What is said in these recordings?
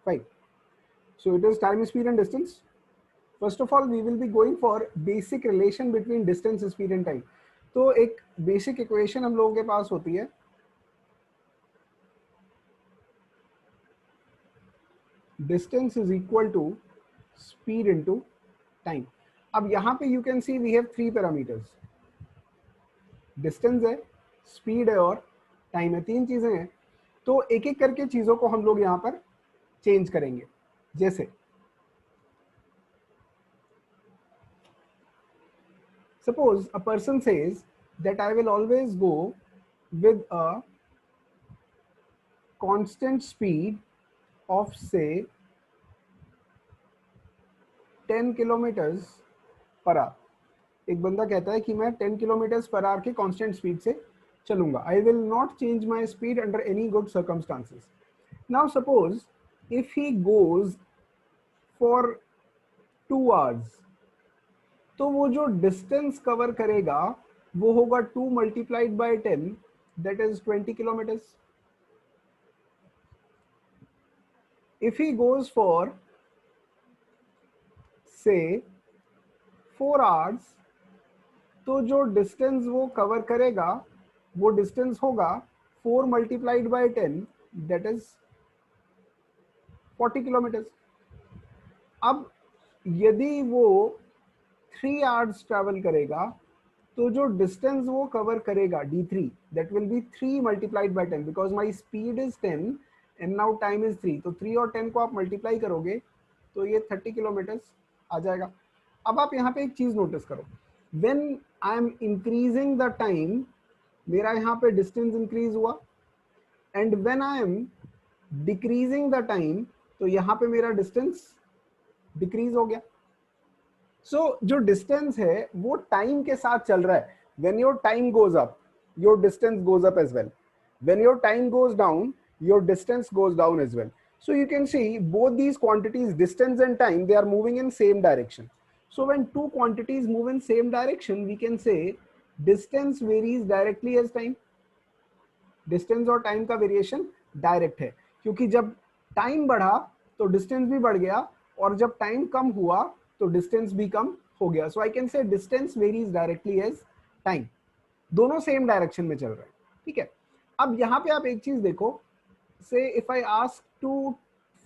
Fine. So it is time, speed and distance. First of all, we will be going for basic relation between distance, speed and time. तो एक basic equation हम लोगों के पास होती है, distance is equal to speed into time. अब यहाँ पे you can see we have three parameters. Distance है, speed है और time है, तीन चीजें हैं. तो एक एक करके चीजों को हम लोग यहाँ पर चेंज करेंगे. जैसे suppose a person says that I will always go with a constant speed of say 10 kilometres per our. एक बंदा कहता है कि मैं 10 किलोमीटर्स पर आवर के कांस्टेंट स्पीड से चलूंगा. I will not change my speed under any good circumstances. Now suppose if he goes for 2 hours, तो वो जो डिस्टेंस कवर करेगा वो होगा 2 multiplied by 10, that is 20 kilometres. If he goes for से 4 आवर्स, तो जो डिस्टेंस वो कवर करेगा वो डिस्टेंस होगा 4 multiplied by 10, that is 40 kilometres. अब यदि वो 3 आवर्स ट्रैवल करेगा तो जो डिस्टेंस वो कवर करेगा d3, that will be 3 multiplied by 10 because my speed is 10 and now time is 3. तो 3 और 10 को आप मल्टीप्लाई करोगे तो ये 30 किलोमीटर्स आ जाएगा. अब आप यहाँ पे एक चीज नोटिस करो, when I am increasing the time मेरा यहाँ पे डिस्टेंस इंक्रीज हुआ, and when I am decreasing the time तो यहाँ पे मेरा डिस्टेंस डिक्रीज हो गया. सो जो डिस्टेंस है वो टाइम के साथ चल रहा है. When your time goes up your distance goes up as well. When your time goes down your distance goes down as well. So you can see both these quantities, distance and time, they are moving in same direction. So when two quantities move in same direction, we can say distance varies directly as time. Distance और time का variation direct है, क्योंकि जब time बढ़ा तो distance भी बढ़ गया और जब time कम हुआ तो distance भी कम हो गया. So I can say distance varies directly as time. दोनों same direction में चल रहे हैं. ठीक है. अब यहाँ पे आप एक चीज देखो, say if I ask to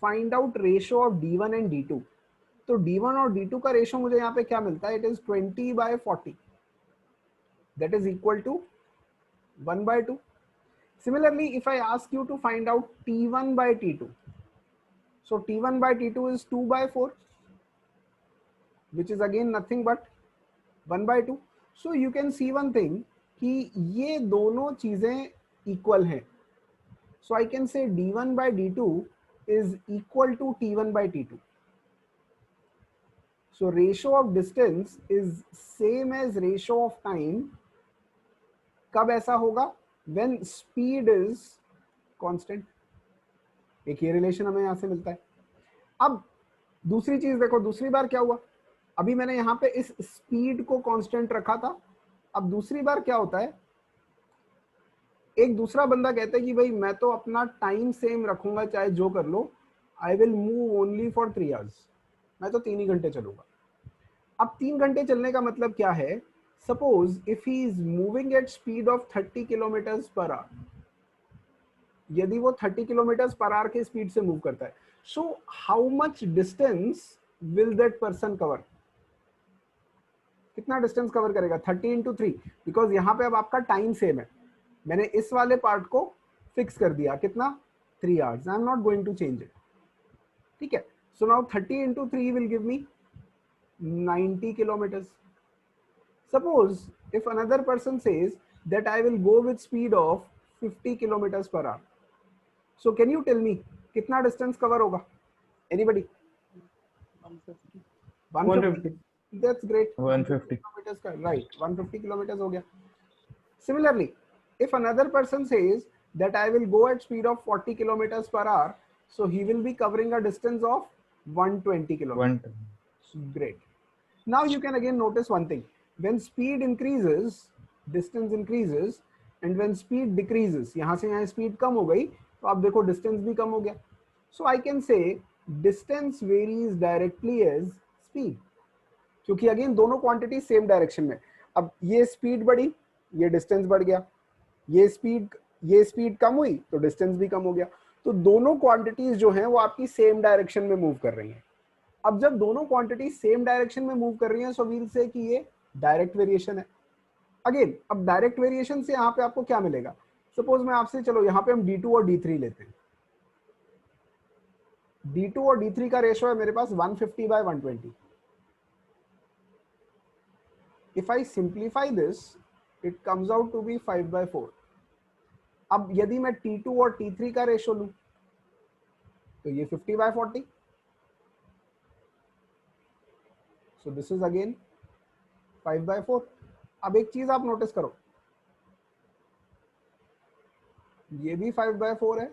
find out ratio of d1 and d2, तो d1 और d2 का रेशियो मुझे यहाँ पे क्या मिलता है? It is 20/40, that is equal to 1/2. Similarly, if I ask you to find out t1/t2, so t1/t2 is 2/4, which is again nothing but 1/2. So you can see one thing कि ये दोनों चीजें इक्वल हैं. So I can say d1/d2 is equal to t1/t2. So ratio of distance is same as ratio of time. कब ऐसा होगा? When speed is constant. एक ये रिलेशन हमें यहां से मिलता है. अब दूसरी चीज देखो, दूसरी बार क्या हुआ? अभी मैंने यहां पे इस स्पीड को कांस्टेंट रखा था. अब दूसरी बार क्या होता है? एक दूसरा बंदा कहता है कि भाई मैं तो अपना टाइम सेम रखूंगा चाहे जो कर लो, I will move only for 3 hours. मैं तो 3 ही घंटे चलूंगा. अब 3 घंटे चलने का मतलब क्या है? Suppose if he is moving at speed of 30 kilometres per our, यदि वो 30 किलोमीटर्स पर आवर के स्पीड से मूव करता है, so how much distance will that person cover? कितना डिस्टेंस कवर करेगा? 30 into 3, बिकॉज यहाँ पे अब आपका टाइम सेम है. मैंने इस वाले पार्ट को फिक्स कर दिया, कितना? 3 hours. I am not going to change it. ठीक है. So now 30 into 3 will give me 90 kilometres. Suppose if another person says that I will go with speed of 50 kilometres per hour, so can you tell me कितना distance cover होगा? Anybody? 150. That's great. 150 kilometers का, right? 150 kilometers हो गया. Similarly, if another person says that I will go at speed of 40 kilometers per hour, so he will be covering a distance of 120 kilometers. Great. Now you can again notice one thing. When speed increases, distance increases, and when speed decreases, यहाँ से यहाँ speed कम हो गई तो आप देखो distance भी कम हो गया. So I can say distance varies directly as speed, क्योंकि अगेन दोनों क्वांटिटी सेम डायरेक्शन में। अब ये स्पीड बढ़ी, ये डिस्टेंस बढ़ गया, ये स्पीड कम हुई तो डिस्टेंस भी कम हो गया। तो दोनों क्वांटिटीज जो हैं वो आपकी सेम डायरेक्शन में मूव कर रही हैं। अब जब दोनों क्वांटिटी सेम डायरेक्शन में मूव कर रही हैं, सो वील से कि ये डायरेक्ट वेरिएशन है। अगेन अब डायरेक्ट वेरिएशन से यहाँ पे आपको क्या मिलेगा? सपोज मैं आपसे, चलो यहाँ पे हम D2 और D3 लेते हैं। D2 और D3 का रेशो है मेरे पास 150/120। If I simplify this, it comes out to be 5/4. अब यदि मैं T2 और T3 का रेशो लूं तो ये 50/40। So this is again 5/4. अब एक चीज आप नोटिस करो, ये भी 5/4 है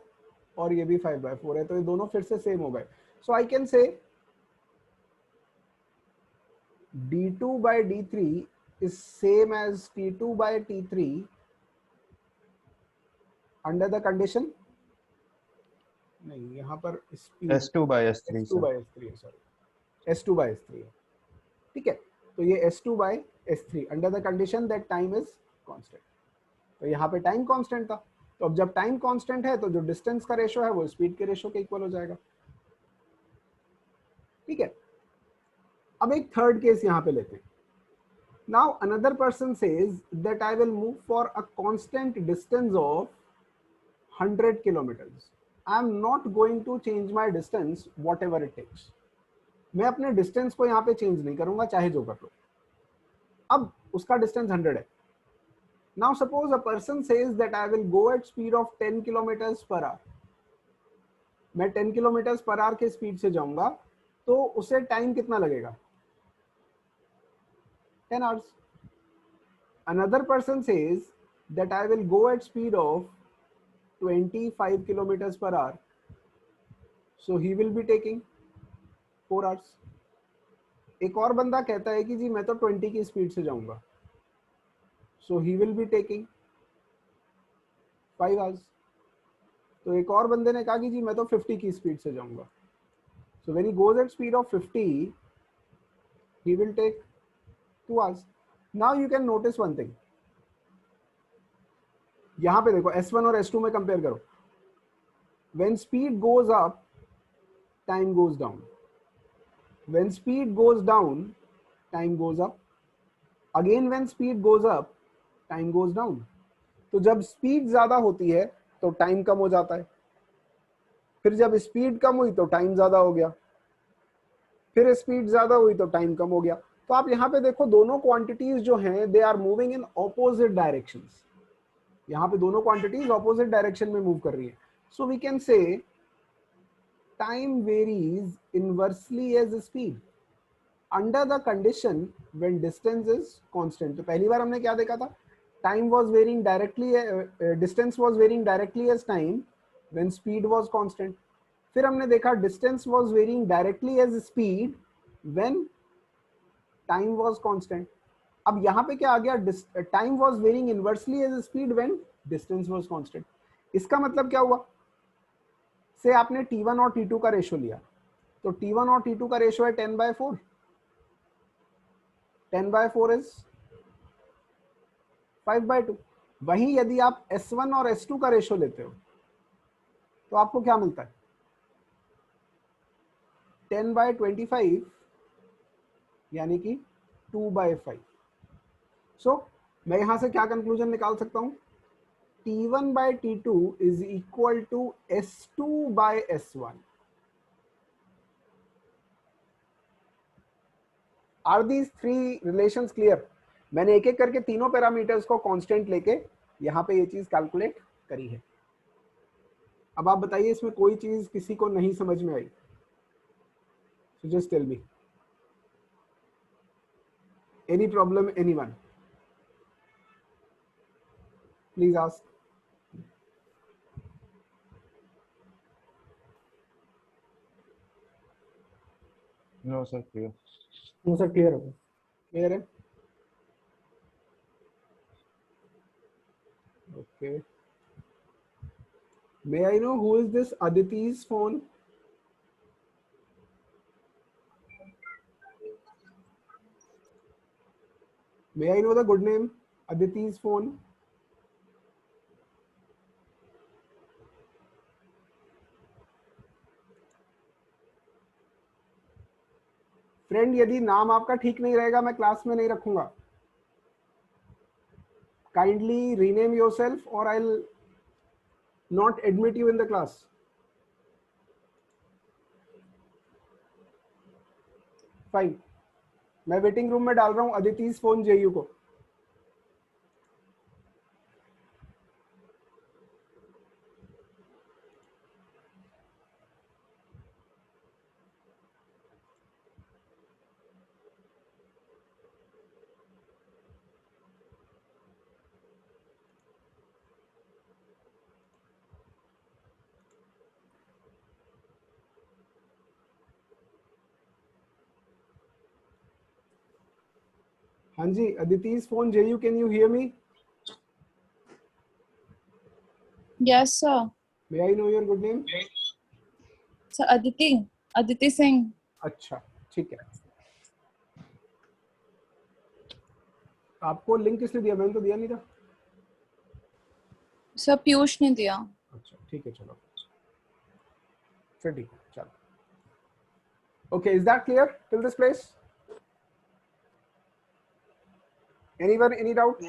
और ये भी 5/4 है, तो ये दोनों फिर से सेम हो गए। सो I can say D2/D3 is same as T2/T3 under the condition, नहीं यहाँ पर स्पीड S2/S3 S2/S3 है, सॉरी S2/S3 है, ठीक है। तो ये S2/S3 under the condition that time is constant. तो यहाँ पे टाइम कांस्टेंट था, तो अब जब टाइम कांस्टेंट है तो जो डिस्टेंस का रेशो है वो स्पीड के रेशो के इक्वल हो जाएगा, ठीक है। अब एक थर्ड केस यहाँ पे लेते हैं। Now another person says that I will move for a constant distance of 100 kilometres. I am not going to change my distance whatever it takes. मैं अपने डिस्टेंस को यहाँ पे चेंज नहीं करूंगा, चाहे जो कर लो। अब उसका डिस्टेंस 100 है। Now suppose a person says that I will go at speed of 10 kilometers per hour. मैं 10 किलोमीटर पर आवर के स्पीड से जाऊंगा, तो उसे टाइम कितना लगेगा? 10 hours. Another person says that I will go at speed of 25 kilometers per hour. So he will be taking 4 hours. एक और बंदा कहता है कि जी मैं तो 20 की स्पीड से जाऊंगा, so he will be taking 5 hours. तो एक और बंदे ने कहा कि जी मैं तो 50 की स्पीड से जाऊंगा, so when he goes at speed of 50 he will take 2 hours. Now you can notice one thing, यहां पे देखो S1 और S2 में कंपेयर करो। when speed goes up time goes down, when speed goes down time goes up, again when speed goes up time goes down. तो जब speed ज्यादा होती है तो टाइम कम हो जाता है, फिर जब स्पीड कम हुई तो टाइम ज्यादा हो गया, फिर स्पीड ज्यादा हुई तो टाइम कम हो गया। तो आप यहाँ पे देखो दोनों क्वांटिटीज जो हैं they are moving in opposite directions. यहाँ पे दोनों क्वांटिटीज ऑपोजिट डायरेक्शन में मूव कर रही है। So we can say time varies inversely as speed under the condition when distance is constant. तो पहली बार हमने क्या देखा था? Time was varying directly, distance was varying directly as time when speed was constant. फिर हमने देखा distance was varying directly as speed when time was constant. अब यहाँ पे क्या आ गया? Time was varying inversely as speed when distance was constant. इसका मतलब क्या हुआ? से आपने T1 और T2 का रेशो लिया, तो T1 और T2 का रेशो है 10/4। 10/4 इज 5/2। वहीं यदि आप S1 और S2 का रेशो लेते हो तो आपको क्या मिलता है? 10/25 यानी कि 2/5। सो मैं यहां से क्या कंक्लूजन निकाल सकता हूं? T1/T2 is equal to S2/S1. Are these three relations clear? मैंने एक एक करके तीनों पैरामीटर्स को कांस्टेंट लेके यहाँ पे ये चीज कैलकुलेट करी है। अब आप बताइए इसमें कोई चीज किसी को नहीं समझ में आई? So just tell me. Any problem, anyone? Please ask. No sir, clear. No sir, clear होगा। Clear है? Okay. May I know who is this Aditi's phone? May I know the good name? Aditi's phone. Friend, यदि नाम आपका ठीक नहीं रहेगा मैं class में नहीं रखूंगा. काइंडली रीनेम योरसेल्फ और I will not admit you in the class. Fine. मैं वेटिंग रूम में डाल रहा हूं अदिति's फोन जेयू को. हाँ जी, Aditi's phone JU, can you hear me? Yes, sir. May I know your good name? Sir, Aditi Singh. अच्छा, ठीक है. आपको लिंक किसने दिया? मैंने तो दिया नहीं था. सर पीयूष ने दिया. अच्छा, ठीक है, चलो फिर ठीक है, चलो. Okay, is that clear till this place? Anyone, any doubt?